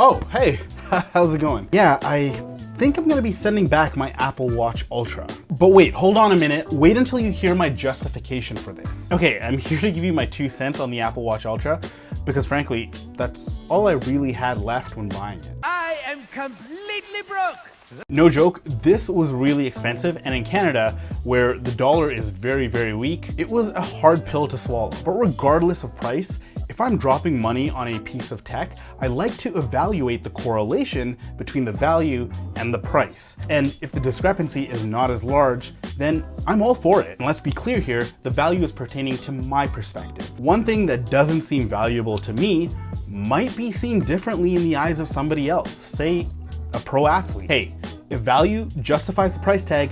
Oh, hey, how's it going? Yeah, I think I'm gonna be sending back my Apple Watch Ultra. But wait, hold on a minute. Wait until you hear my justification for this. Okay, I'm here to give you my 2 cents on the Apple Watch Ultra because frankly, that's all I really had left when buying it. I am completely broke. No joke, this was really expensive, and in Canada, where the dollar is very, very weak, it was a hard pill to swallow. But regardless of price, if I'm dropping money on a piece of tech, I like to evaluate the correlation between the value and the price. And if the discrepancy is not as large, then I'm all for it. And let's be clear here, the value is pertaining to my perspective. One thing that doesn't seem valuable to me might be seen differently in the eyes of somebody else, say a pro athlete. Hey, if value justifies the price tag,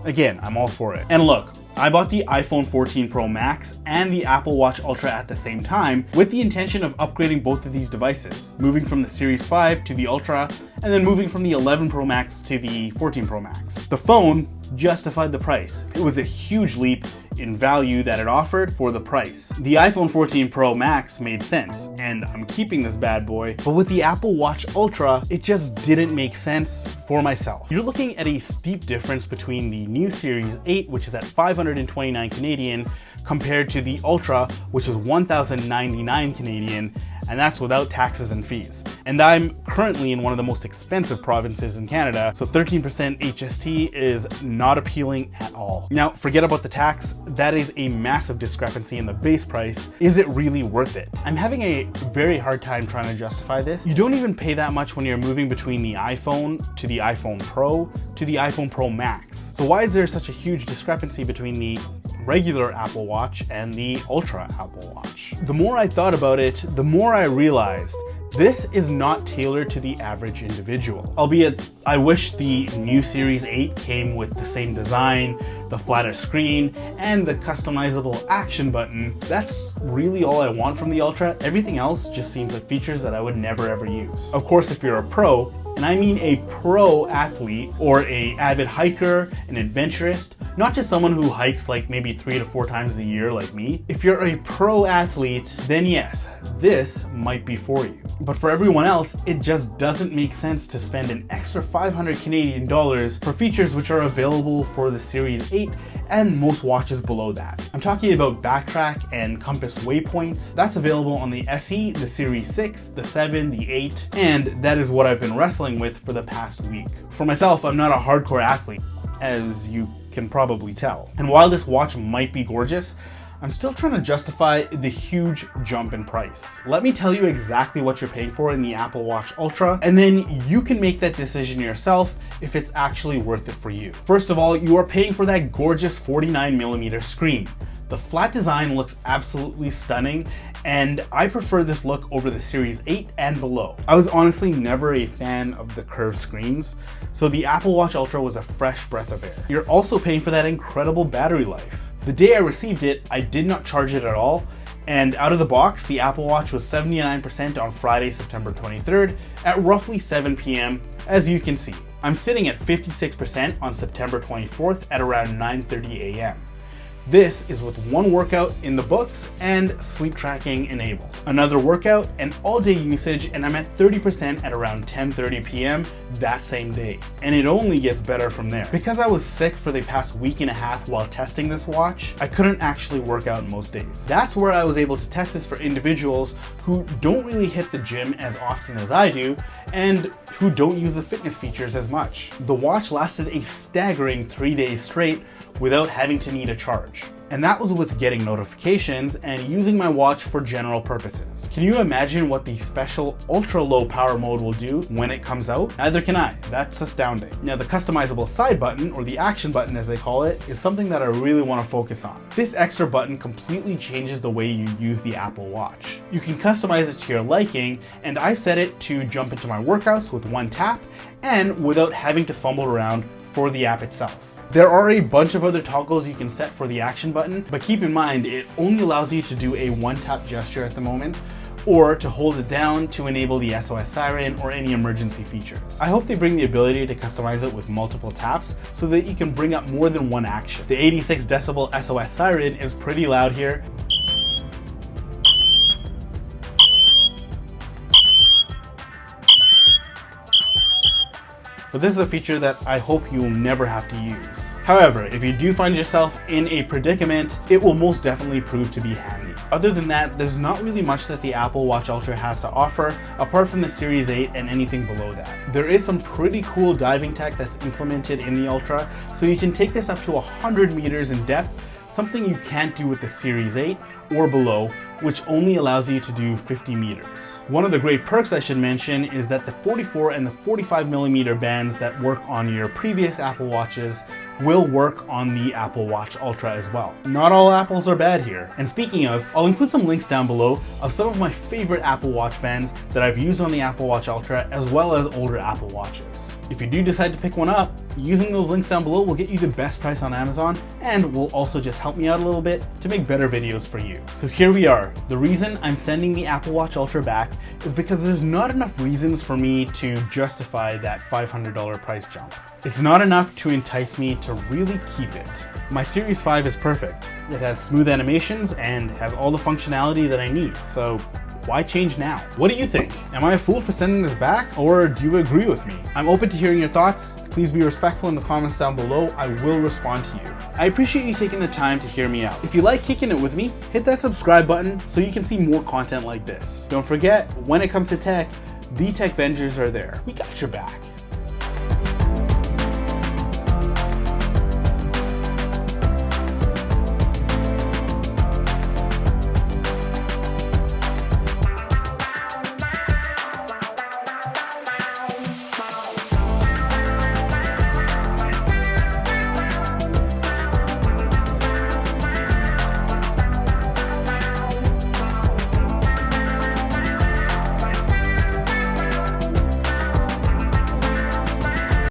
again, I'm all for it. And look, I bought the iPhone 14 Pro Max and the Apple Watch Ultra at the same time with the intention of upgrading both of these devices, moving from the Series 5 to the Ultra, and then moving from the 11 Pro Max to the 14 Pro Max. The phone justified the price. It was a huge leap in value that it offered for the price. The iPhone 14 Pro Max made sense, and I'm keeping this bad boy, but with the Apple Watch Ultra, it just didn't make sense for myself. You're looking at a steep difference between the new Series 8, which is at 529 Canadian, compared to the Ultra, which is 1,099 Canadian, and that's without taxes and fees. And I'm currently in one of the most expensive provinces in Canada, so 13% HST is not appealing at all. Now, forget about the tax, that is a massive discrepancy in the base price. Is it really worth it? I'm having a very hard time trying to justify this. You don't even pay that much when you're moving between the iPhone to the iPhone Pro to the iPhone Pro Max. So why is there such a huge discrepancy between the regular Apple Watch and the Ultra Apple Watch? The more I thought about it, the more I realized this is not tailored to the average individual. Albeit, I wish the new Series 8 came with the same design, the flatter screen, and the customizable action button. That's really all I want from the Ultra. Everything else just seems like features that I would never ever use. Of course, if you're a pro, and I mean a pro athlete or a avid hiker, an adventurist, not just someone who hikes like maybe 3 to 4 times a year like me. If you're a pro athlete, then yes, this might be for you. But for everyone else, it just doesn't make sense to spend an extra 500 Canadian dollars for features which are available for the Series 8 and most watches below that. I'm talking about backtrack and compass waypoints. That's available on the SE, the Series 6, the 7, the 8, and that is what I've been wrestling with for the past week. For myself, I'm not a hardcore athlete, as you can probably tell. And while this watch might be gorgeous, I'm still trying to justify the huge jump in price. Let me tell you exactly what you're paying for in the Apple Watch Ultra, and then you can make that decision yourself if it's actually worth it for you. First of all, you are paying for that gorgeous 49mm screen. The flat design looks absolutely stunning, and I prefer this look over the Series 8 and below. I was honestly never a fan of the curved screens, so the Apple Watch Ultra was a fresh breath of air. You're also paying for that incredible battery life. The day I received it, I did not charge it at all, and out of the box, the Apple Watch was 79% on Friday, September 23rd at roughly 7 p.m. as you can see. I'm sitting at 56% on September 24th at around 9:30 a.m. This is with one workout in the books and sleep tracking enabled. Another workout and all day usage, and I'm at 30% at around 10:30 p.m. that same day. And it only gets better from there. Because I was sick for the past week and a half while testing this watch, I couldn't actually work out most days. That's where I was able to test this for individuals who don't really hit the gym as often as I do, and who don't use the fitness features as much. The watch lasted a staggering 3 days straight without having to need a charge. And that was with getting notifications and using my watch for general purposes. Can you imagine what the special ultra low power mode will do when it comes out? Neither can I. That's astounding. Now, the customizable side button, or the action button as they call it, is something that I really want to focus on. This extra button completely changes the way you use the Apple Watch. You can customize it to your liking, and I set it to jump into my workouts with one tap and without having to fumble around for the app itself. There are a bunch of other toggles you can set for the action button, but keep in mind it only allows you to do a one-tap gesture at the moment, or to hold it down to enable the SOS siren or any emergency features. I hope they bring the ability to customize it with multiple taps so that you can bring up more than one action. The 86 decibel SOS siren is pretty loud here. but this is a feature that I hope you'll never have to use. However, if you do find yourself in a predicament, it will most definitely prove to be handy. Other than that, there's not really much that the Apple Watch Ultra has to offer, apart from the Series 8 and anything below that. There is some pretty cool diving tech that's implemented in the Ultra, so you can take this up to 100 meters in depth, something you can't do with the Series 8 or below, which only allows you to do 50 meters. One of the great perks I should mention is that the 44 and the 45 millimeter bands that work on your previous Apple Watches will work on the Apple Watch Ultra as well. Not all Apples are bad here. And speaking of, I'll include some links down below of some of my favorite Apple Watch bands that I've used on the Apple Watch Ultra, as well as older Apple Watches. If you do decide to pick one up, using those links down below will get you the best price on Amazon, and will also just help me out a little bit to make better videos for you. So here we are. The reason I'm sending the Apple Watch Ultra back is because there's not enough reasons for me to justify that $500 price jump. It's not enough to entice me to really keep it. My Series 5 is perfect. It has smooth animations and has all the functionality that I need, so why change now? What do you think? Am I a fool for sending this back, or do you agree with me? I'm open to hearing your thoughts. Please be respectful in the comments down below. I will respond to you. I appreciate you taking the time to hear me out. If you like kicking it with me, hit that subscribe button so you can see more content like this. Don't forget, when it comes to tech, the Tech Vengers are there. We got your back.